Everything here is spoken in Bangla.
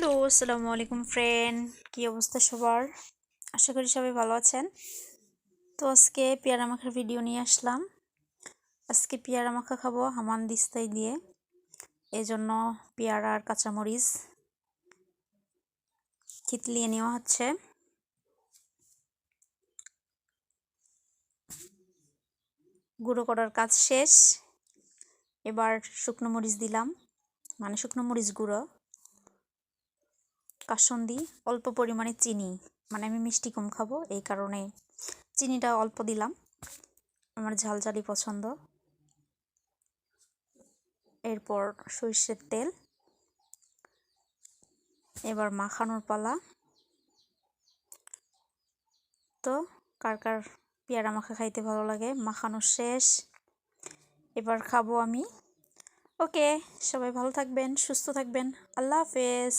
হ্যালো, আসসালামু আলাইকুম ফ্রেন্ড। কি অবস্থা সবার? আশা করি সবাই ভালো আছেন। তো আজকে পেয়ারা মাখার ভিডিও নিয়ে আসলাম। আজকে পেয়ারা মাখা খাবো হামান দিস্তাই দিয়ে। এই জন্য পেয়ারা আর কাঁচামরিচ কিতলিয়ে নেওয়া হচ্ছে। গুঁড়ো করার কাজ শেষ। এবার শুকনো মরিচ দিলাম, মানে শুকনো মরিচ গুঁড়ো, কাসুন্দি, অল্প পরিমাণে চিনি, মানে আমি মিষ্টি কম খাবো এই কারণে চিনিটা অল্প দিলাম, আমার ঝালঝালি পছন্দ। এরপর সরিষার তেল। এবার মাখানোর পালা। তো কার কার পেয়ারা মাখা খাইতে ভালো লাগে? মাখানো শেষ, এবার খাবো আমি। ওকে, সবাই ভালো থাকবেন, সুস্থ থাকবেন। আল্লাহ হাফেজ।